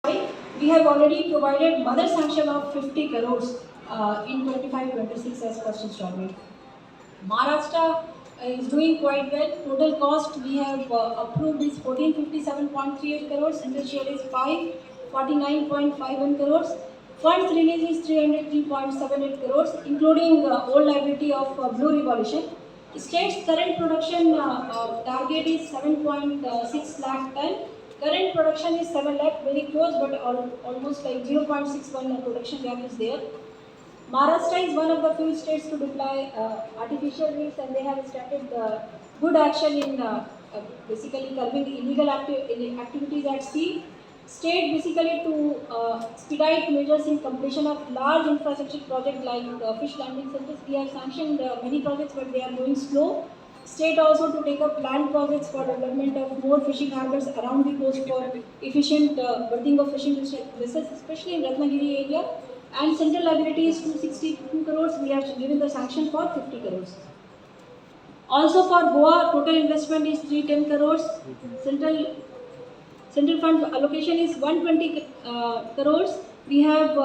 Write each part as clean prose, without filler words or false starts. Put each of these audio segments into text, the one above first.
We have already provided mother sanction of 50 crores in 25-26 as first installment. Maharashtra is doing quite well. Total cost we have approved is 1457.38 crores. Central share is 549.51 crores. Funds release is 303.78 crores, including old liability of Blue Revolution. State's current production target is 7.6 lakh ton. Current production is 7 lakh, very close, but almost like 0.61 production gap is there. Maharashtra is one of the few states to deploy artificial reefs, and they have started good action in basically curbing illegal activities at sea. State basically to expedite measures in completion of large infrastructure projects like fish landing centers. We have sanctioned many projects, but they are going slow. State also to take up land projects for development of more fishing harbors around the coast for efficient berthing of fishing vessels, especially in Ratnagiri area. And central liability is 262 crores. We have given the sanction for 50 crores. Also for Goa, total investment is 310 crores. Central fund allocation is 120 crores. We have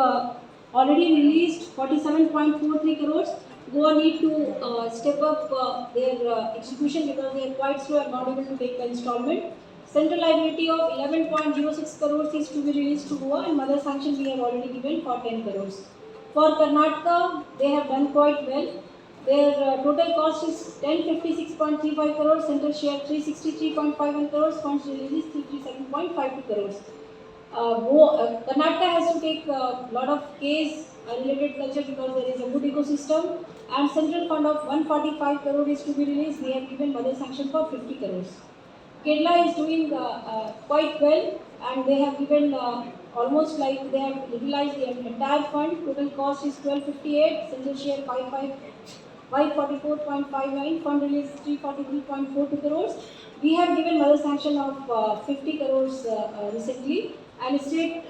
already released 47.43 crores. Goa need to step up their execution because they are quite slow and not able to take the installment. Central liability of 11.06 crores is to be released to Goa, and mother sanction we have already given for 10 crores. For Karnataka, they have done quite well. Their total cost is 1056.35 crores, central share 363.51 crores, funds release is 337.52 crores. Karnataka has to take a lot of case related culture because there is a good ecosystem, and central fund of 145 crores is to be released. We have given mother sanction for 50 crores. Kerala is doing quite well, and they have given almost like they have utilized the entire fund. Total cost is 1258, central share 544.59, fund release 343.42 crores. We have given mother sanction of 50 crores recently, and state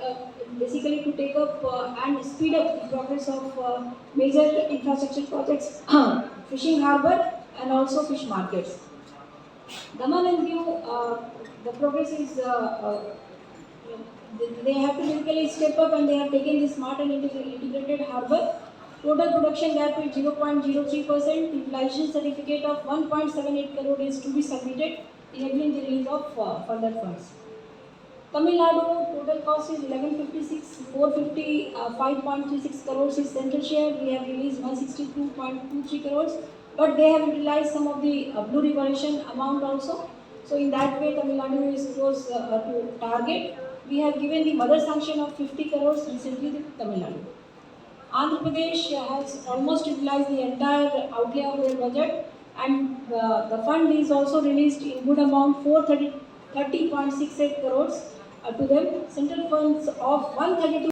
basically to take up and speed up the progress of major infrastructure projects, fishing harbour and also fish markets. Daman and Diu, the progress is they have to basically step up, and they have taken the smart and integrated harbour. Total production gap is 0.03%. Utilization certificate of 1.78 crore is to be submitted, enabling the release of further funds. Tamil Nadu, total cost is 1156, 455.36 crores is central share. We have released 162.23 crores, but they have utilized some of the Blue Revolution amount also. So in that way, Tamil Nadu is close to target. We have given the mother sanction of 50 crores recently to Tamil Nadu. Andhra Pradesh has almost utilized the entire outlay of their budget, and the fund is also released in good amount, 430.68 crores to them. Central funds of 132